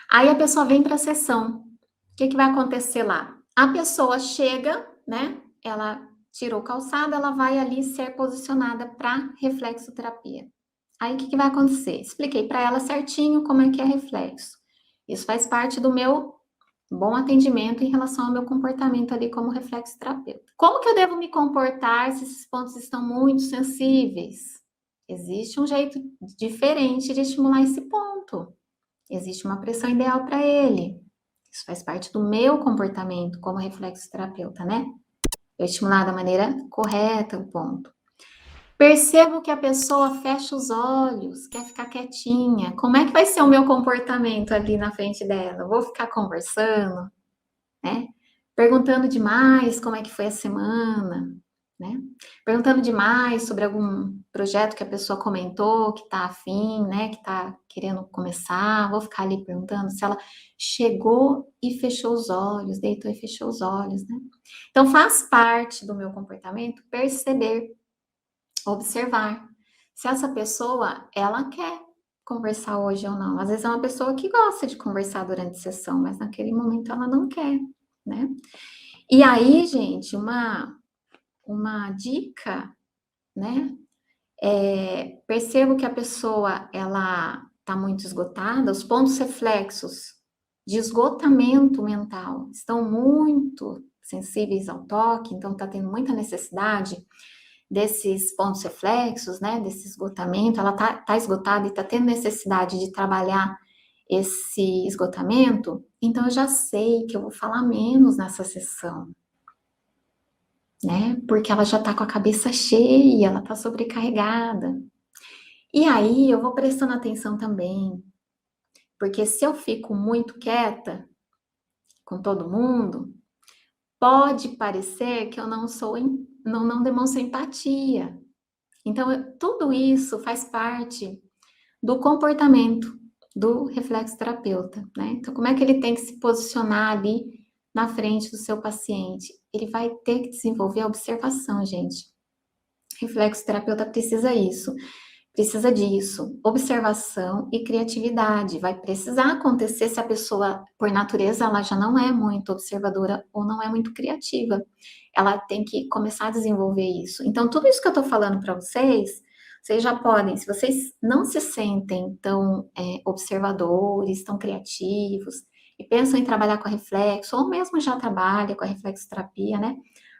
Aí a pessoa vem para a sessão. O que vai acontecer lá? A pessoa chega, né? Ela tirou o calçado, ela vai ali ser posicionada para reflexoterapia. Aí o que vai acontecer? Expliquei para ela certinho como é que é reflexo. Isso faz parte do meu bom atendimento em relação ao meu comportamento ali como reflexoterapeuta. Como que eu devo me comportar se esses pontos estão muito sensíveis? Existe um jeito diferente de estimular esse ponto. Existe uma pressão ideal para ele. Isso faz parte do meu comportamento como reflexoterapeuta, né? Eu estimular da maneira correta o ponto. Percebo que a pessoa fecha os olhos, quer ficar quietinha. Como é que vai ser o meu comportamento ali na frente dela? Eu vou ficar conversando, né? Perguntando demais como é que foi a semana, né? Perguntando demais sobre algum projeto que a pessoa comentou, que tá afim, né? Que tá querendo começar. Vou ficar ali perguntando se ela chegou e fechou os olhos, deitou e fechou os olhos, né? Então faz parte do meu comportamento perceber, observar se essa pessoa, ela quer conversar hoje ou não. Às vezes é uma pessoa que gosta de conversar durante a sessão, mas naquele momento ela não quer, né? E aí, gente, uma dica, né? Percebo que a pessoa, ela tá muito esgotada, os pontos reflexos de esgotamento mental estão muito sensíveis ao toque, então tá tendo muita necessidade desses pontos reflexos, né, desse esgotamento, ela tá esgotada e tá tendo necessidade de trabalhar esse esgotamento, então eu já sei que eu vou falar menos nessa sessão, né, porque ela já tá com a cabeça cheia, ela tá sobrecarregada. E aí eu vou prestando atenção também, porque se eu fico muito quieta com todo mundo, pode parecer que eu não sou, não demonstro empatia. Então, tudo isso faz parte do comportamento do reflexoterapeuta, né? Então, como é que ele tem que se posicionar ali na frente do seu paciente? Ele vai ter que desenvolver a observação, gente. Reflexoterapeuta precisa disso, observação e criatividade. Vai precisar acontecer se a pessoa, por natureza, ela já não é muito observadora ou não é muito criativa. Ela tem que começar a desenvolver isso. Então, tudo isso que eu estou falando para vocês já podem, se vocês não se sentem tão observadores, tão criativos, e pensam em trabalhar com a reflexo, ou mesmo já trabalha com a reflexoterapia, né?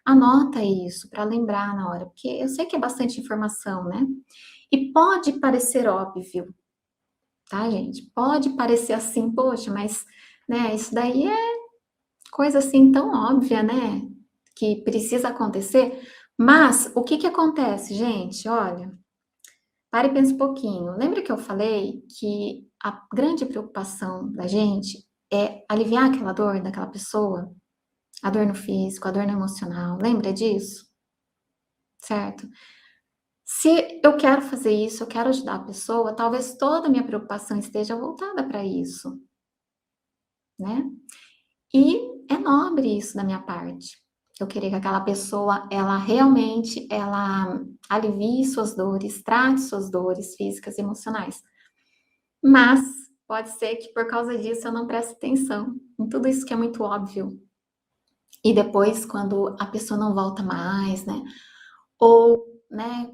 Anota isso para lembrar na hora, porque eu sei que é bastante informação, né? E pode parecer óbvio, tá, gente? Pode parecer assim, poxa, mas, né, isso daí é coisa assim tão óbvia, né? Que precisa acontecer. Mas o que que acontece, gente? Olha, para e pensa um pouquinho. Lembra que eu falei que a grande preocupação da gente é aliviar aquela dor daquela pessoa? A dor no físico, a dor no emocional. Lembra disso? Certo? Se eu quero fazer isso, eu quero ajudar a pessoa, talvez toda a minha preocupação esteja voltada para isso, né? E é nobre isso da minha parte. Eu querer que aquela pessoa, ela realmente, ela alivie suas dores, trate suas dores físicas e emocionais. Mas pode ser que por causa disso eu não preste atenção em tudo isso que é muito óbvio. E depois, quando a pessoa não volta mais, né? Ou, né,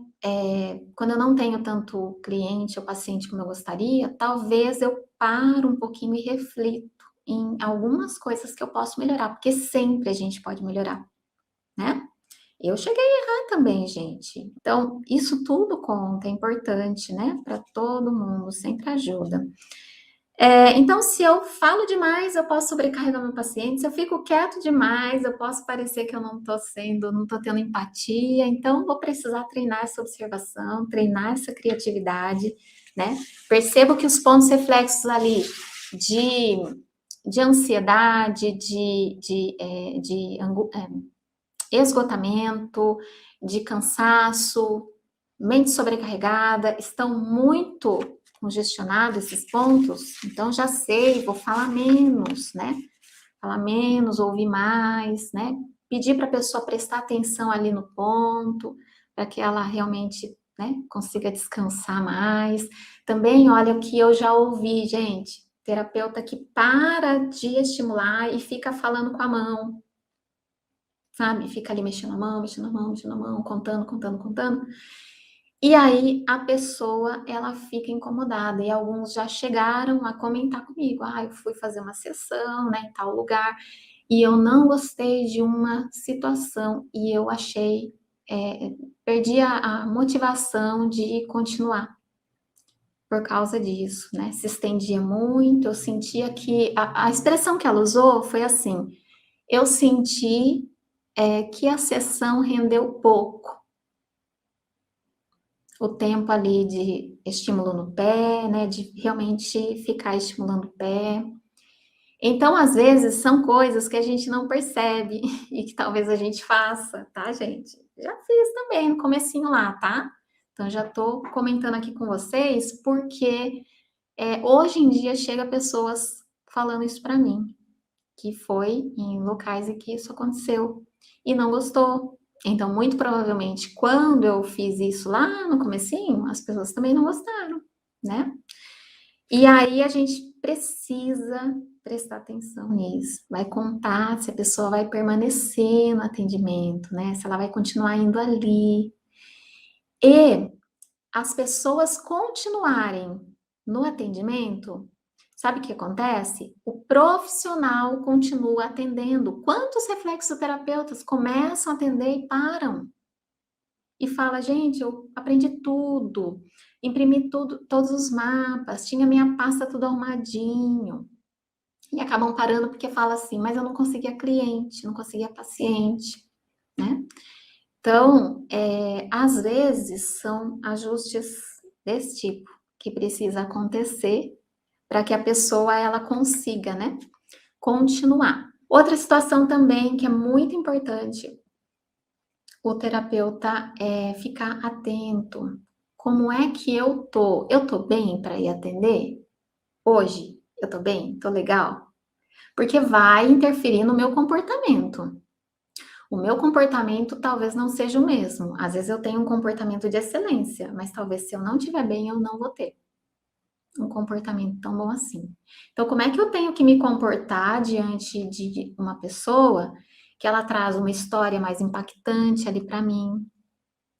quando eu não tenho tanto cliente ou paciente como eu gostaria, talvez eu paro um pouquinho e reflito em algumas coisas que eu posso melhorar, porque sempre a gente pode melhorar, né? Eu cheguei a errar também, gente. Então, isso tudo conta, é importante, né? Para todo mundo, sempre ajuda. Então, se eu falo demais, eu posso sobrecarregar meu paciente. Se eu fico quieto demais, eu posso parecer que eu não tô tendo empatia. Então, vou precisar treinar essa observação, treinar essa criatividade, né? Percebo que os pontos reflexos ali de ansiedade, esgotamento, de cansaço, mente sobrecarregada, estão muito congestionados esses pontos, então já sei, vou falar menos, né? Falar menos, ouvir mais, né? Pedir para a pessoa prestar atenção ali no ponto, para que ela realmente, né, consiga descansar mais. Também, olha o que eu já ouvi, gente. terapeuta que para de estimular e fica falando com a mão, sabe? Fica ali mexendo a mão, mexendo a mão, mexendo a mão, contando, contando, contando. E aí a pessoa, ela fica incomodada. E alguns já chegaram a comentar comigo: "Ah, eu fui fazer uma sessão, né, em tal lugar, e eu não gostei de uma situação e eu achei, perdi a motivação de continuar por causa disso, né? Se estendia muito, eu sentia que a expressão que ela usou foi assim: eu senti que a sessão rendeu pouco. O tempo ali de estímulo no pé, né? De realmente ficar estimulando o pé. Então, às vezes, são coisas que a gente não percebe e que talvez a gente faça, tá, gente? Já fiz também no comecinho lá, tá? Então, já tô comentando aqui com vocês porque hoje em dia chega pessoas falando isso para mim, que foi em locais em que isso aconteceu e não gostou. Então, muito provavelmente, quando eu fiz isso lá no comecinho, as pessoas também não gostaram, né? E aí a gente precisa prestar atenção nisso. Vai contar se a pessoa vai permanecer no atendimento, né? Se ela vai continuar indo ali. E as pessoas continuarem no atendimento, sabe o que acontece? O profissional continua atendendo. Quantos reflexoterapeutas começam a atender e param? E fala, gente, eu aprendi tudo, imprimi tudo, todos os mapas, tinha minha pasta tudo arrumadinho. E acabam parando porque fala assim, mas eu não conseguia cliente, não conseguia paciente, né? Então, às vezes são ajustes desse tipo que precisa acontecer para que a pessoa ela consiga, né, continuar. Outra situação também que é muito importante, o terapeuta ficar atento. Como é que eu tô? Eu tô bem para ir atender? Hoje eu tô bem? Tô legal? Porque vai interferir no meu comportamento. O meu comportamento talvez não seja o mesmo. Às vezes eu tenho um comportamento de excelência, mas talvez se eu não estiver bem, eu não vou ter um comportamento tão bom assim. Então, como é que eu tenho que me comportar diante de uma pessoa que ela traz uma história mais impactante ali para mim,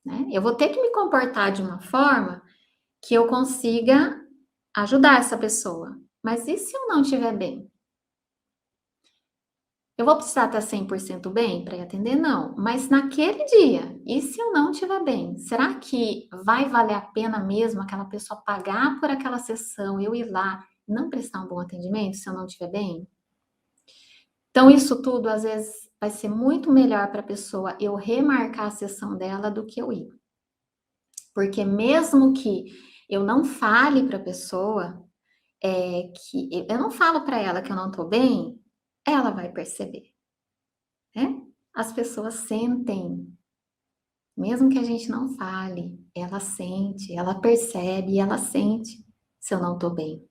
né? Eu vou ter que me comportar de uma forma que eu consiga ajudar essa pessoa. Mas e se eu não estiver bem? Eu vou precisar estar 100% bem para ir atender? Não. Mas naquele dia, e se eu não estiver bem? Será que vai valer a pena mesmo aquela pessoa pagar por aquela sessão, eu ir lá e não prestar um bom atendimento se eu não estiver bem? Então, isso tudo, às vezes, vai ser muito melhor para a pessoa eu remarcar a sessão dela do que eu ir. Porque mesmo que eu não fale para a pessoa, que eu não falo para ela que eu não estou bem, ela vai perceber. Né? As pessoas sentem, mesmo que a gente não fale, ela sente, ela percebe, ela sente se eu não tô bem.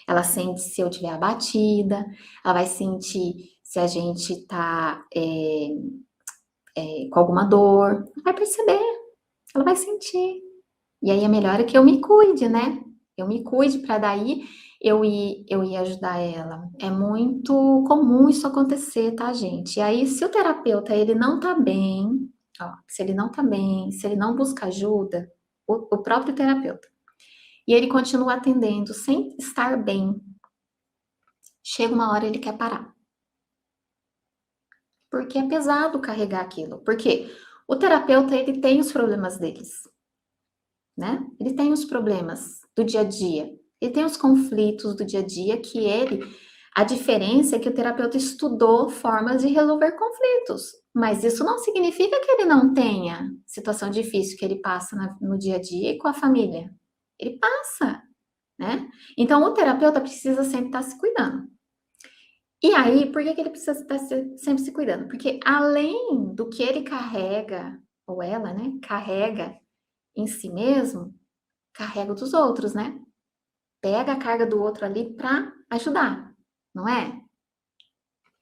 Ela sente se eu estiver abatida, ela vai sentir se a gente tá com alguma dor, ela vai perceber, ela vai sentir. E aí é melhor que eu me cuide, né? Eu me cuide para daí eu ir ajudar ela. É muito comum isso acontecer, tá, gente? E aí, se o terapeuta ele não tá bem, ó, se ele não tá bem, se ele não busca ajuda, o próprio terapeuta, e ele continua atendendo sem estar bem, chega uma hora ele quer parar. Porque é pesado carregar aquilo. Porque o terapeuta ele tem os problemas deles, né? Ele tem os problemas do dia a dia. Ele tem os conflitos do dia a dia a diferença é que o terapeuta estudou formas de resolver conflitos, mas isso não significa que ele não tenha situação difícil que ele passa no dia a dia e com a família. Ele passa, né? Então o terapeuta precisa sempre estar se cuidando. E aí, por que ele precisa estar sempre se cuidando? Porque além do que ele carrega, ou ela, né, carrega em si mesmo, carrega dos outros, né? Pega a carga do outro ali para ajudar, não é?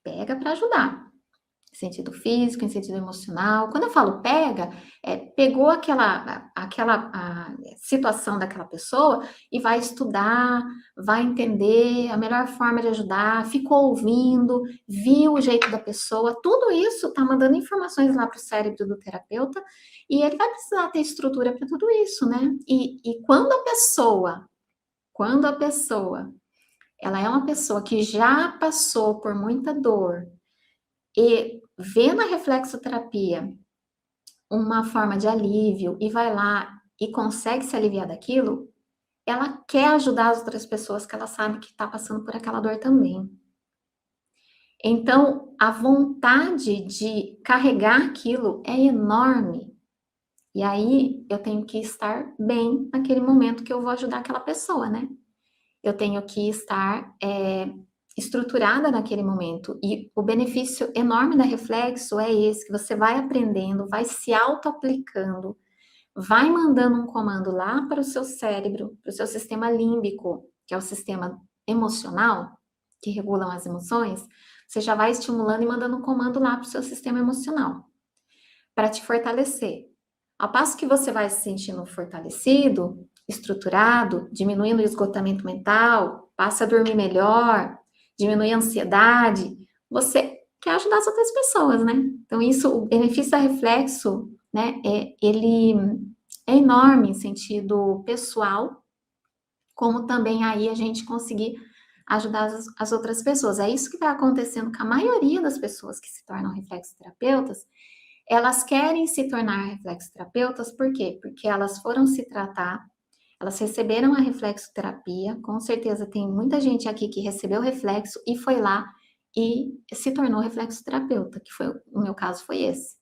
Pega para ajudar. Sentido físico, em sentido emocional. Quando eu falo pega, pegou aquela situação daquela pessoa e vai estudar, vai entender a melhor forma de ajudar, ficou ouvindo, viu o jeito da pessoa, tudo isso está mandando informações lá para o cérebro do terapeuta e ele vai precisar ter estrutura para tudo isso, né? E quando a pessoa, ela é uma pessoa que já passou por muita dor, e vê na reflexoterapia uma forma de alívio e vai lá e consegue se aliviar daquilo, ela quer ajudar as outras pessoas que ela sabe que está passando por aquela dor também. Então, a vontade de carregar aquilo é enorme. E aí eu tenho que estar bem naquele momento que eu vou ajudar aquela pessoa, né? Eu tenho que estar estruturada naquele momento. E o benefício enorme da reflexo é esse, que você vai aprendendo, vai se auto-aplicando, vai mandando um comando lá para o seu cérebro, para o seu sistema límbico, que é o sistema emocional, que regulam as emoções, você já vai estimulando e mandando um comando lá para o seu sistema emocional, para te fortalecer. Ao passo que você vai se sentindo fortalecido, estruturado, diminuindo o esgotamento mental, passa a dormir melhor, diminui a ansiedade, você quer ajudar as outras pessoas, né? Então, isso, o benefício da reflexo, né, ele é enorme em sentido pessoal, como também aí a gente conseguir ajudar as outras pessoas. É isso que vai acontecendo com a maioria das pessoas que se tornam reflexoterapeutas. Elas querem se tornar reflexoterapeutas, por quê? Porque elas foram se tratar, elas receberam a reflexoterapia, com certeza tem muita gente aqui que recebeu reflexo e foi lá e se tornou reflexoterapeuta, que foi o meu caso foi esse.